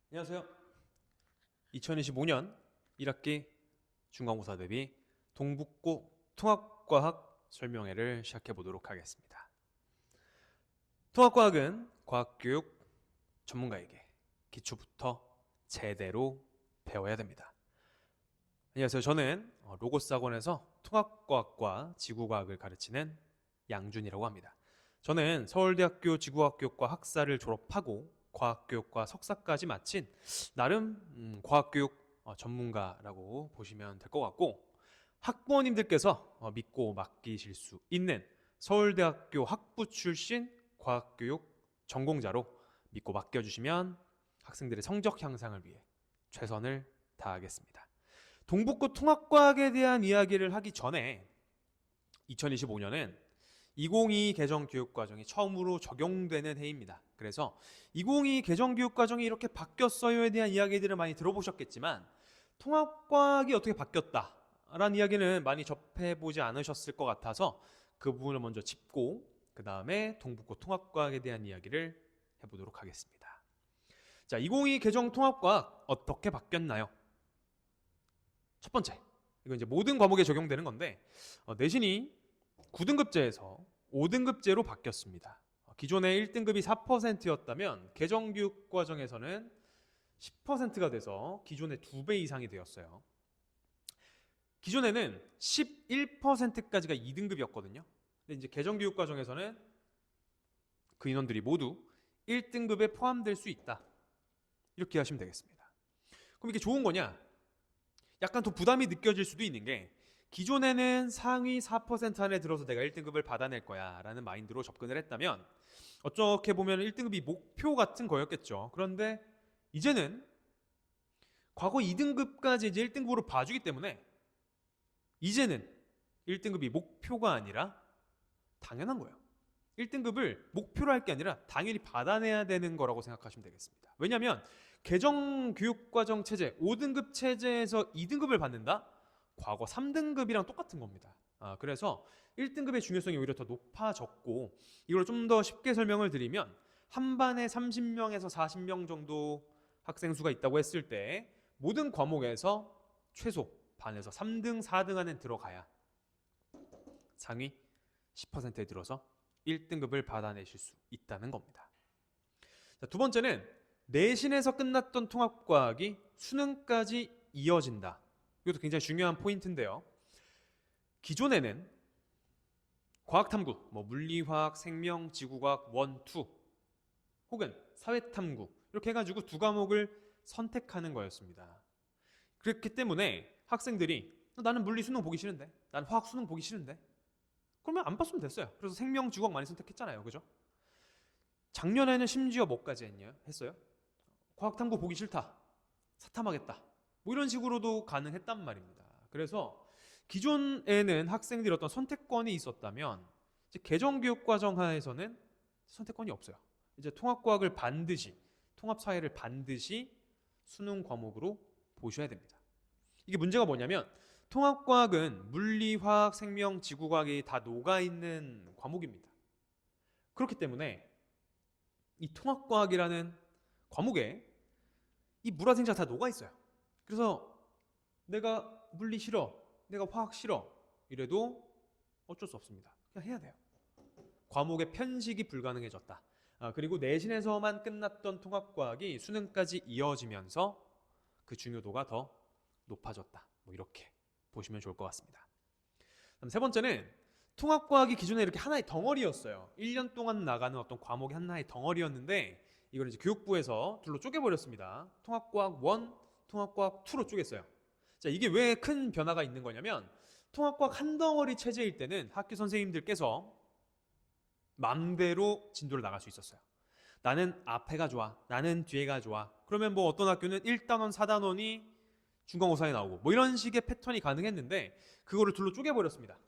안녕하세요. 2025년 1학기 중간고사 대비 동북고 통합과학 설명회를 시작해 보도록 하겠습니다. 통합과학은 과학교육 전문가에게 기초부터 제대로 배워야 됩니다. 안녕하세요. 저는 로고스 학원에서 통합과학과 지구과학을 가르치는 양준이라고 합니다. 저는 서울대학교 지구과학교육과 학사를 졸업하고 과학교육과 석사까지 마친 나름 과학교육 전문가라고 보시면 될 것 같고, 학부모님들께서 믿고 맡기실 수 있는 서울대학교 학부 출신 과학교육 전공자로 믿고 맡겨주시면 학생들의 성적 향상을 위해 최선을 다하겠습니다. 동북고 통합과학에 대한 이야기를 하기 전에 2025년은 2022 개정교육과정이 처음으로 적용되는 해입니다. 그래서 2022 개정교육과정이 이렇게 바뀌었어요에 대한 이야기들을 많이 들어보셨겠지만, 통합과학이 어떻게 바뀌었다라는 이야기는 많이 접해보지 않으셨을 것 같아서 그 부분을 먼저 짚고 그 다음에 동북고 통합과학에 대한 이야기를 해보도록 하겠습니다. 자, 2022 개정 통합과학 어떻게 바뀌었나요? 첫 번째, 이거 이제 모든 과목에 적용되는 건데, 내신이 9등급제에서 5등급제로 바뀌었습니다. 기존에 1등급이 4%였다면 개정교육 과정에서는 10%가 돼서 기존의 2배 이상이 되었어요. 기존에는 11%까지가 2등급이었거든요. 근데 이제 개정교육 과정에서는 그 인원들이 모두 1등급에 포함될 수 있다. 이렇게 하시면 되겠습니다. 그럼 이게 좋은 거냐? 약간 더 부담이 느껴질 수도 있는 게, 기존에는 상위 4% 안에 들어서 내가 1등급을 받아낼 거야 라는 마인드로 접근을 했다면 어떻게 보면 1등급이 목표 같은 거였겠죠. 그런데 이제는 과거 2등급까지 이제 1등급으로 봐주기 때문에 이제는 1등급이 목표가 아니라 당연한 거예요. 1등급을 목표로 할 게 아니라 당연히 받아내야 되는 거라고 생각하시면 되겠습니다. 왜냐하면 개정교육과정 체제, 5등급 체제에서 2등급을 받는다? 과거 3등급이랑 똑같은 겁니다. 그래서 1등급의 중요성이 오히려 더 높아졌고, 이걸 좀 더 쉽게 설명을 드리면 한 반에 30명에서 40명 정도 학생 수가 있다고 했을 때 모든 과목에서 최소 반에서 3등, 4등 안에 들어가야 상위 10%에 들어서 1등급을 받아내실 수 있다는 겁니다. 자, 두 번째는 내신에서 끝났던 통합과학이 수능까지 이어진다. 이것도 굉장히 중요한 포인트인데요. 기존에는 과학탐구, 물리화학, 생명, 지구과학 1, 2 혹은 사회탐구 이렇게 해가지고 두 과목을 선택하는 거였습니다. 그렇기 때문에 학생들이 나는 물리 수능 보기 싫은데, 나는 화학 수능 보기 싫은데, 그러면 안 봤으면 됐어요. 그래서 생명, 지구학 많이 선택했잖아요. 그죠? 작년에는 심지어 뭐까지 했어요? 과학탐구 보기 싫다. 사탐하겠다. 뭐 이런 식으로도 가능했단 말입니다. 그래서 기존에는 학생들이 어떤 선택권이 있었다면 이제 개정교육과정 하에서는 선택권이 없어요. 이제 통합과학을 반드시, 통합사회를 반드시 수능 과목으로 보셔야 됩니다. 이게 문제가 뭐냐면, 통합과학은 물리, 화학, 생명, 지구과학이 다 녹아있는 과목입니다. 그렇기 때문에 이 통합과학이라는 과목에 이 물화생지가 다 녹아있어요. 그래서 내가 물리 싫어, 내가 화학 싫어 이래도 어쩔 수 없습니다. 그냥 해야 돼요. 과목의 편식이 불가능해졌다. 그리고 내신에서만 끝났던 통합과학이 수능까지 이어지면서 그 중요도가 더 높아졌다. 이렇게 보시면 좋을 것 같습니다. 그다음 세 번째는 통합과학이 기존에 이렇게 하나의 덩어리였어요. 1년 동안 나가는 어떤 과목이 하나의 덩어리였는데 이걸 이제 교육부에서 둘로 쪼개버렸습니다. 통합과학 1, 통합과학 2로 쪼갰어요. 자, 이게 왜 큰 변화가 있는 거냐면, 통합과학 한 덩어리 체제일 때는 학교 선생님들께서 맘대로 진도를 나갈 수 있었어요. 나는 앞에가 좋아, 나는 뒤에가 좋아. 그러면 어떤 학교는 1단원, 4단원이 중간고사에 나오고 이런 식의 패턴이 가능했는데 그거를 둘로 쪼개버렸습니다.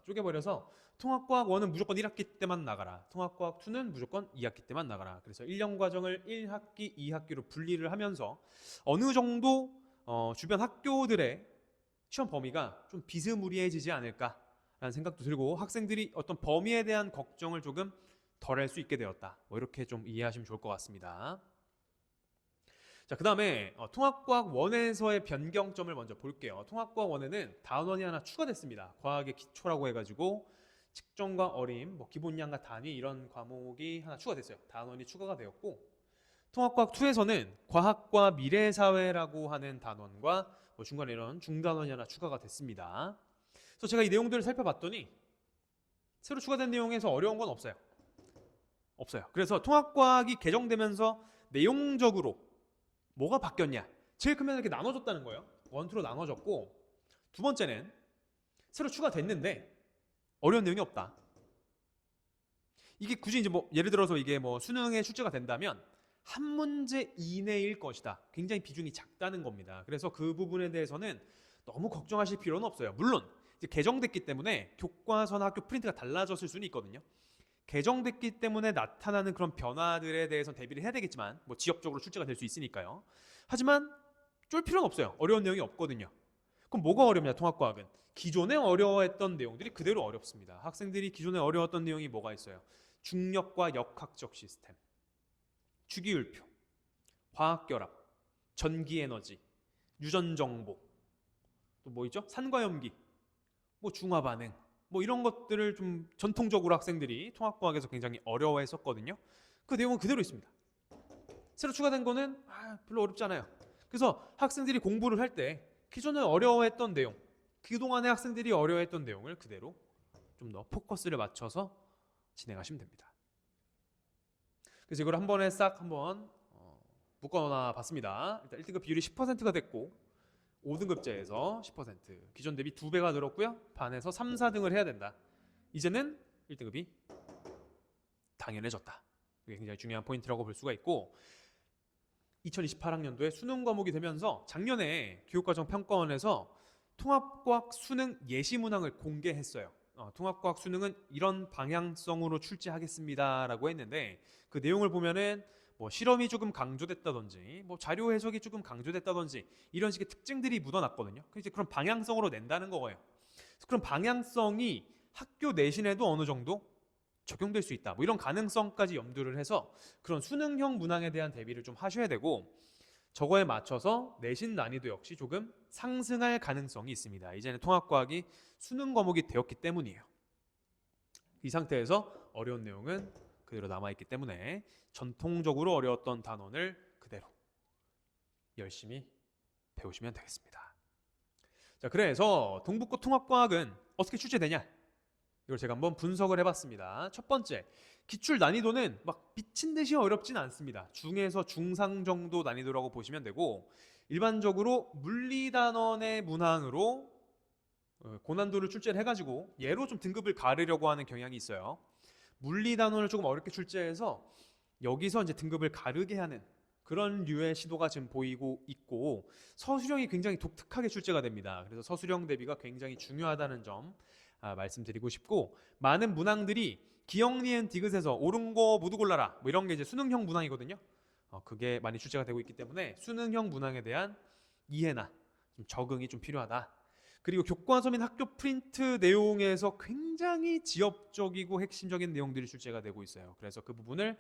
쪼개버려서 통합과학 1은 무조건 1학기 때만 나가라, 통합과학 2는 무조건 2학기 때만 나가라. 그래서 1년 과정을 1학기, 2학기로 분리를 하면서 어느 정도 주변 학교들의 시험 범위가 좀 비스무리해지지 않을까라는 생각도 들고, 학생들이 어떤 범위에 대한 걱정을 조금 덜 할 수 있게 되었다. 이렇게 좀 이해하시면 좋을 것 같습니다. 자, 그 다음에 통합과학 1에서의 변경점을 먼저 볼게요. 통합과학 1에는 단원이 하나 추가됐습니다. 과학의 기초라고 해가지고 측정과 어림, 뭐 기본량과 단위 이런 과목이 하나 추가됐어요. 단원이 추가가 되었고, 통합과학 2에서는 과학과 미래사회라고 하는 단원과 뭐 중간에 이런 중단원이 하나 추가가 됐습니다. 그래서 제가 이 내용들을 살펴봤더니 새로 추가된 내용에서 어려운 건 없어요. 그래서 통합과학이 개정되면서 내용적으로 뭐가 바뀌었냐? 제일 크면 이렇게 나눠졌다는 거예요. 원투로 나눠졌고, 두 번째는 새로 추가됐는데 어려운 내용이 없다. 이게 굳이 이제 뭐 예를 들어서 이게 뭐 수능에 출제가 된다면 한 문제 이내일 것이다. 굉장히 비중이 작다는 겁니다. 그래서 그 부분에 대해서는 너무 걱정하실 필요는 없어요. 물론 이제 개정됐기 때문에 교과서나 학교 프린트가 달라졌을 수는 있거든요. 개정됐기 때문에 나타나는 그런 변화들에 대해서 대비를 해야 되겠지만 뭐 지역적으로 출제가 될 수 있으니까요. 하지만 쫄 필요는 없어요. 어려운 내용이 없거든요. 그럼 뭐가 어렵냐? 통합과학은 기존에 어려워했던 내용들이 그대로 어렵습니다. 학생들이 기존에 어려웠던 내용이 뭐가 있어요? 중력과 역학적 시스템, 주기율표, 화학결합, 전기에너지, 유전정보, 또 뭐 있죠? 산과염기, 뭐 중화반응, 뭐 이런 것들을 좀 전통적으로 학생들이 통합과학에서 굉장히 어려워했었거든요. 그 내용은 그대로 있습니다. 새로 추가된 거는 별로 어렵지 않아요. 그래서 학생들이 공부를 할 때 기존에 어려워했던 내용, 그동안의 학생들이 어려워했던 내용을 그대로 좀 더 포커스를 맞춰서 진행하시면 됩니다. 그래서 이걸 한 번에 싹 한번 묶어놔 봤습니다. 일단 1등급 비율이 10%가 됐고 5등급제에서 10% 기존 대비 2배가 늘었고요. 반에서 3, 4등을 해야 된다. 이제는 1등급이 당연해졌다. 이게 굉장히 중요한 포인트라고 볼 수가 있고 2028학년도에 수능 과목이 되면서 작년에 교육과정 평가원에서 통합과학 수능 예시 문항을 공개했어요. 통합과학 수능은 이런 방향성으로 출제하겠습니다라고 했는데 그 내용을 보면은 뭐 실험이 조금 강조됐다든지 뭐 자료 해석이 조금 강조됐다든지 이런 식의 특징들이 묻어났거든요. 이제 그런 방향성으로 낸다는 거예요. 그런 방향성이 학교 내신에도 어느 정도 적용될 수 있다. 뭐 이런 가능성까지 염두를 해서 그런 수능형 문항에 대한 대비를 좀 하셔야 되고 저거에 맞춰서 내신 난이도 역시 조금 상승할 가능성이 있습니다. 이제는 통합과학이 수능 과목이 되었기 때문이에요. 이 상태에서 어려운 내용은 그대로 남아있기 때문에 전통적으로 어려웠던 단원을 그대로 열심히 배우시면 되겠습니다. 자, 그래서 동북고 통합과학은 어떻게 출제되냐? 이걸 제가 한번 분석을 해봤습니다. 첫 번째, 기출 난이도는 막 미친 듯이 어렵진 않습니다. 중에서 중상 정도 난이도라고 보시면 되고 일반적으로 물리단원의 문항으로 고난도를 출제를 해가지고 얘로 좀 등급을 가르려고 하는 경향이 있어요. 물리단원을 조금 어렵게 출제해서 여기서 이제 등급을 가르게 하는 그런 류의 시도가 지금 보이고 있고 서술형이 굉장히 독특하게 출제가 됩니다. 그래서 서술형 대비가 굉장히 중요하다는 점 말씀드리고 싶고 많은 문항들이 기역, 니은, 디귿에서 옳은 거 모두 골라라 뭐 이런 게 이제 수능형 문항이거든요. 그게 많이 출제가 되고 있기 때문에 수능형 문항에 대한 이해나 좀 적응이 좀 필요하다. 그리고 교과서 및 학교 프린트 내용에서 굉장히 지엽적이고 핵심적인 내용들이 출제가 되고 있어요. 그래서 그 부분을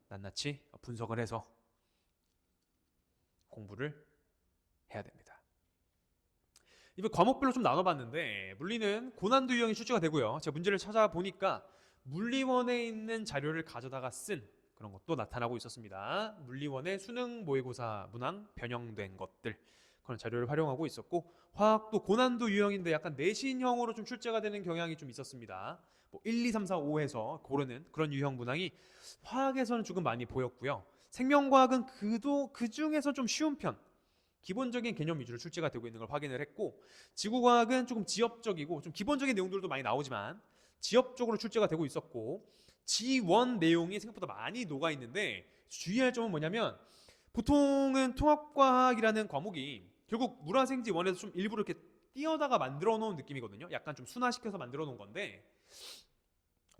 낱낱이 분석을 해서 공부를 해야 됩니다. 이번 과목별로 좀 나눠봤는데 물리는 고난도 유형이 출제가 되고요. 제가 문제를 찾아보니까 물리원에 있는 자료를 가져다가 쓴 그런 것도 나타나고 있었습니다. 물리원의 수능 모의고사 문항 변형된 것들 그런 자료를 활용하고 있었고 화학도 고난도 유형인데 약간 내신형으로 좀 출제가 되는 경향이 좀 있었습니다. 뭐 1, 2, 3, 4, 5에서 고르는 그런 유형 문항이 화학에서는 조금 많이 보였고요. 생명과학은 그 중에서 좀 쉬운 편 기본적인 개념 위주로 출제가 되고 있는 걸 확인을 했고 지구과학은 조금 지엽적이고 좀 기본적인 내용들도 많이 나오지만 지엽적으로 출제가 되고 있었고 지원 내용이 생각보다 많이 녹아 있는데 주의할 점은 뭐냐면 보통은 통합과학이라는 과목이 결국 물화생지 원에서 좀 일부러 이렇게 띄어다가 만들어 놓은 느낌이거든요. 약간 좀 순화시켜서 만들어 놓은 건데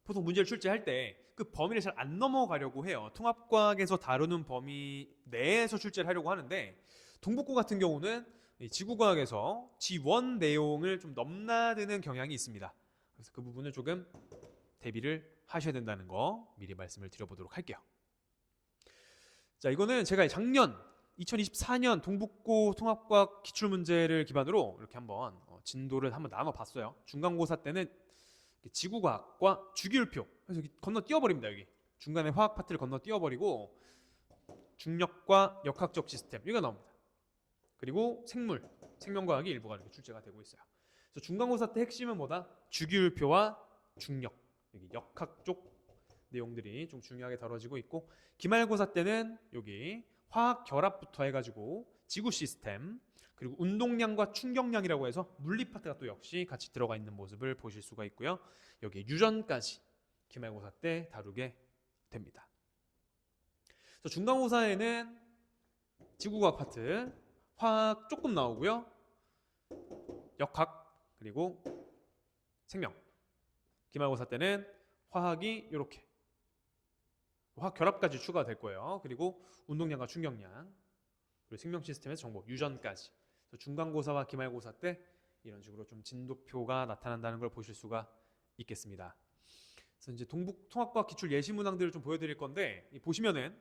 보통 문제를 출제할 때 그 범위를 잘 안 넘어가려고 해요. 통합과학에서 다루는 범위 내에서 출제를 하려고 하는데 동북고 같은 경우는 지구과학에서 G1 내용을 좀 넘나드는 경향이 있습니다. 그래서 그 부분을 조금 대비를 하셔야 된다는 거 미리 말씀을 드려보도록 할게요. 자, 이거는 제가 작년 2024년 동북고 통합과학 기출문제를 기반으로 이렇게 한번 진도를 한번 나눠봤어요. 중간고사 때는 지구과학과 주기율표, 그래서 여기 건너 띄워버립니다. 여기 중간에 화학 파트를 건너 띄워버리고 중력과 역학적 시스템 이거 나옵니다. 그리고 생물, 생명과학이 일부가 이렇게 출제가 되고 있어요. 그래서 중간고사 때 핵심은 뭐다? 주기율표와 중력, 여기 역학 쪽 내용들이 좀 중요하게 다뤄지고 있고, 기말고사 때는 여기 화학 결합부터 해가지고 지구 시스템, 그리고 운동량과 충격량이라고 해서 물리 파트가 또 역시 같이 들어가 있는 모습을 보실 수가 있고요. 여기 유전까지 기말고사 때 다루게 됩니다. 그래서 중간고사에는 지구과학 파트, 화학 조금 나오고요. 역학, 그리고 생명. 기말고사 때는 화학이 이렇게 화학 결합까지 추가될 거예요. 그리고 운동량과 충격량, 그리고 생명 시스템에서 정보, 유전까지. 그래서 중간고사와 기말고사 때 이런 식으로 좀 진도표가 나타난다는 걸 보실 수가 있겠습니다. 그래서 이제 동북 통합과학 기출 예시 문항들을 좀 보여드릴 건데, 보시면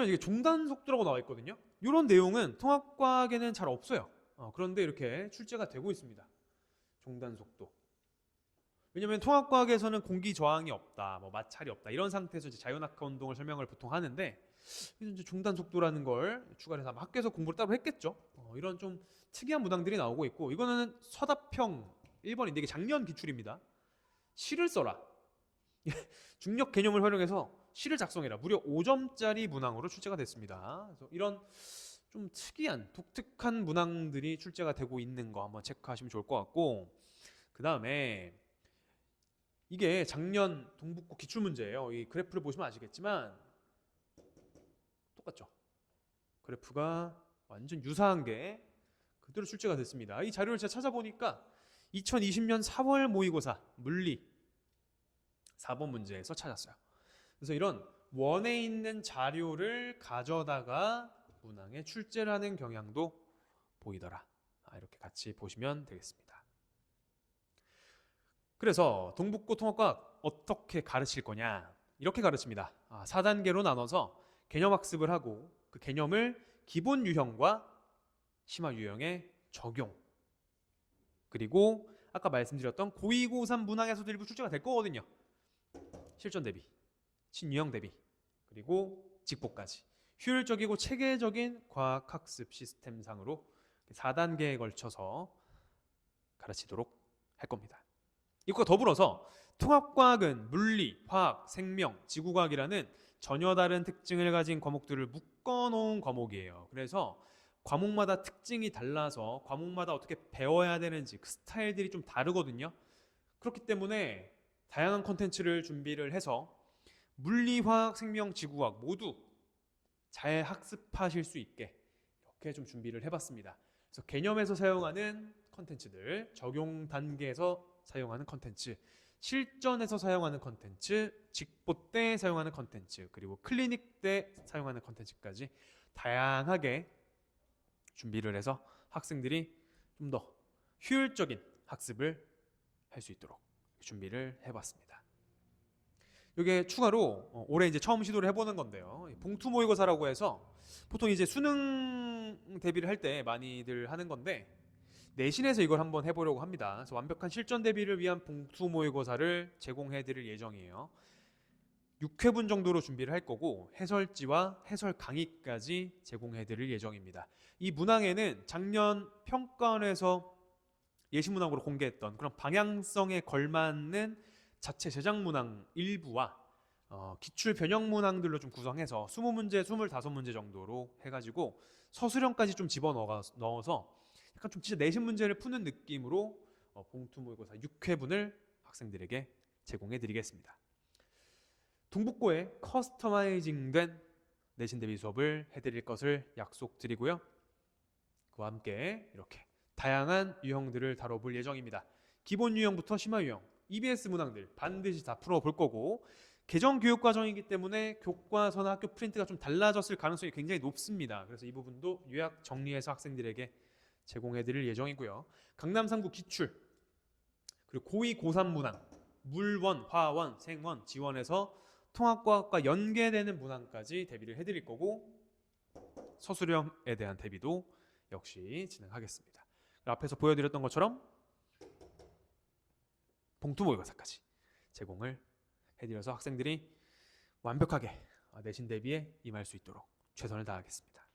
이게 종단 속도라고 나와 있거든요. 이런 내용은 통합과학에는 잘 없어요. 그런데 이렇게 출제가 되고 있습니다. 종단 속도. 왜냐하면 통합과학에서는 공기 저항이 없다, 뭐 마찰이 없다 이런 상태에서 이제 자유낙하 운동을 설명을 보통 하는데, 이제 종단 속도라는 걸 추가해서 아마 학교에서 공부를 따로 했겠죠. 이런 좀 특이한 문항들이 나오고 있고, 이거는 서답형 1번인데 이게 작년 기출입니다. 시를 써라. 중력 개념을 활용해서 시를 작성해라. 무려 5점짜리 문항으로 출제가 됐습니다. 그래서 이런 좀 특이한 독특한 문항들이 출제가 되고 있는 거 한번 체크하시면 좋을 것 같고, 그 다음에 이게 작년 동북고 기출문제예요. 이 그래프를 보시면 아시겠지만 똑같죠. 그래프가 완전 유사한 게 그대로 출제가 됐습니다. 이 자료를 제가 찾아보니까 2020년 4월 모의고사 물리 4번 문제에서 찾았어요. 그래서 이런 원에 있는 자료를 가져다가 문항에 출제를 하는 경향도 보이더라. 이렇게 같이 보시면 되겠습니다. 그래서 동북고 통합과학 어떻게 가르칠 거냐? 이렇게 가르칩니다. 4단계로 나눠서 개념학습을 하고 그 개념을 기본 유형과 심화 유형에 적용, 그리고 아까 말씀드렸던 고2, 고3 문항에서도 일부 출제가 될 거거든요. 실전 대비, 신유형 대비, 그리고 직보까지 효율적이고 체계적인 과학학습 시스템상으로 4단계에 걸쳐서 가르치도록 할 겁니다. 이것과 더불어서 통합과학은 물리, 화학, 생명, 지구과학이라는 전혀 다른 특징을 가진 과목들을 묶어놓은 과목이에요. 그래서 과목마다 특징이 달라서 과목마다 어떻게 배워야 되는지 그 스타일들이 좀 다르거든요. 그렇기 때문에 다양한 콘텐츠를 준비를 해서 물리, 화학, 생명, 지구과학 모두 잘 학습하실 수 있게 이렇게 좀 준비를 해봤습니다. 그래서 개념에서 사용하는 콘텐츠들, 적용 단계에서 사용하는 콘텐츠, 실전에서 사용하는 콘텐츠, 직보 때 사용하는 콘텐츠, 그리고 클리닉 때 사용하는 콘텐츠까지 다양하게 준비를 해서 학생들이 좀 더 효율적인 학습을 할 수 있도록 준비를 해봤습니다. 이게 추가로 올해 이제 처음 시도를 해보는 건데요. 봉투 모의고사라고 해서 보통 이제 수능 대비를 할 때 많이들 하는 건데, 내신에서 이걸 한번 해보려고 합니다. 그래서 완벽한 실전 대비를 위한 봉투 모의고사를 제공해드릴 예정이에요. 6회분 정도로 준비를 할 거고 해설지와 해설 강의까지 제공해드릴 예정입니다. 이 문항에는 작년 평가원에서 예시문항으로 공개했던 그런 방향성에 걸맞는 자체 제작 문항 일부와 기출 변형 문항들로 좀 구성해서 20문제, 25문제 정도로 해가지고 서술형까지 좀 집어넣어서 약간 좀 진짜 내신 문제를 푸는 느낌으로 봉투 모의고사 6회분을 학생들에게 제공해 드리겠습니다. 동북고에 커스터마이징된 내신 대비 수업을 해드릴 것을 약속드리고요. 그와 함께 이렇게 다양한 유형들을 다뤄볼 예정입니다. 기본 유형부터 심화 유형, EBS 문항들 반드시 다 풀어볼 거고, 개정 교육 과정이기 때문에 교과서나 학교 프린트가 좀 달라졌을 가능성이 굉장히 높습니다. 그래서 이 부분도 요약 정리해서 학생들에게 제공해드릴 예정이고요. 강남 3구 기출, 그리고 고2, 고3 문항, 물원, 화원, 생원, 지원에서 통합과학과 연계되는 문항까지 대비를 해드릴 거고 서술형에 대한 대비도 역시 진행하겠습니다. 앞에서 보여드렸던 것처럼 봉투 모의고사까지 제공을 해드려서 학생들이 완벽하게 내신 대비에 임할 수 있도록 최선을 다하겠습니다.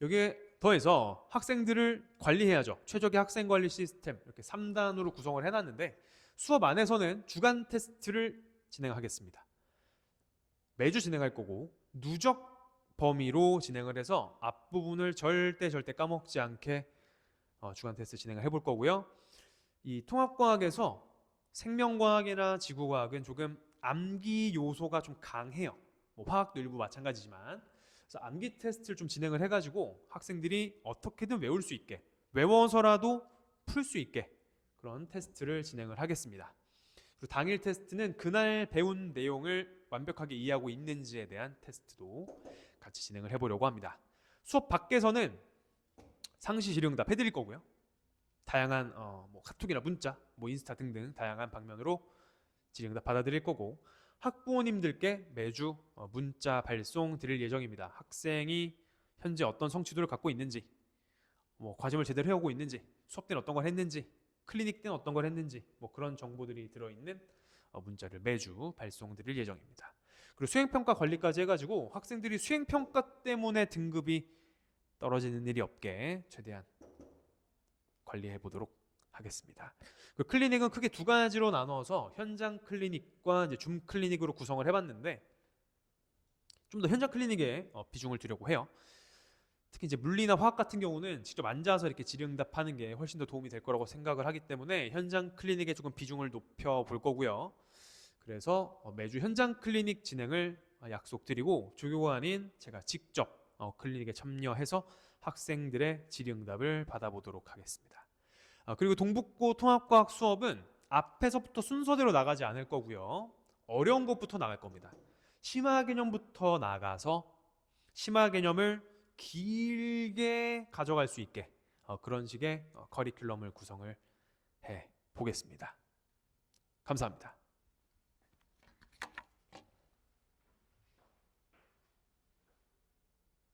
여기에 더해서 학생들을 관리해야죠. 최적의 학생 관리 시스템 이렇게 3단으로 구성을 해놨는데 수업 안에서는 주간 테스트를 진행하겠습니다. 매주 진행할 거고 누적 범위로 진행을 해서 앞부분을 절대 까먹지 않게 주간 테스트 진행을 해볼 거고요. 이 통합과학에서 생명과학이나 지구과학은 조금 암기 요소가 좀 강해요. 뭐 화학도 일부 마찬가지지만 그래서 암기 테스트를 좀 진행을 해가지고 학생들이 어떻게든 외울 수 있게 외워서라도 풀 수 있게 그런 테스트를 진행을 하겠습니다. 그리고 당일 테스트는 그날 배운 내용을 완벽하게 이해하고 있는지에 대한 테스트도 같이 진행을 해보려고 합니다. 수업 밖에서는 상시 질의응답 해드릴 거고요. 다양한 뭐 카톡이나 문자, 뭐 인스타 등등 다양한 방면으로 질의응답 받아드릴 거고 학부모님들께 매주 문자 발송 드릴 예정입니다. 학생이 현재 어떤 성취도를 갖고 있는지, 뭐 과정을 제대로 해오고 있는지, 수업 때는 어떤 걸 했는지, 클리닉 때는 어떤 걸 했는지, 뭐 그런 정보들이 들어있는 문자를 매주 발송 드릴 예정입니다. 그리고 수행평가 관리까지 해가지고 학생들이 수행평가 때문에 등급이 떨어지는 일이 없게 최대한 관리해 보도록 하겠습니다. 그 클리닉은 크게 두 가지로 나눠서 현장 클리닉과 이제 줌 클리닉으로 구성을 해봤는데 좀 더 현장 클리닉에 비중을 두려고 해요. 특히 이제 물리나 화학 같은 경우는 직접 앉아서 이렇게 질의응답하는 게 훨씬 더 도움이 될 거라고 생각을 하기 때문에 현장 클리닉에 조금 비중을 높여 볼 거고요. 그래서 매주 현장 클리닉 진행을 약속드리고 조교가 아닌 제가 직접 클리닉에 참여해서 학생들의 질의응답을 받아보도록 하겠습니다. 그리고 동북고 통합과학 수업은 앞에서부터 순서대로 나가지 않을 거고요. 어려운 것부터 나갈 겁니다. 심화 개념부터 나가서 심화 개념을 길게 가져갈 수 있게 그런 식의 커리큘럼을 구성을 해 보겠습니다. 감사합니다.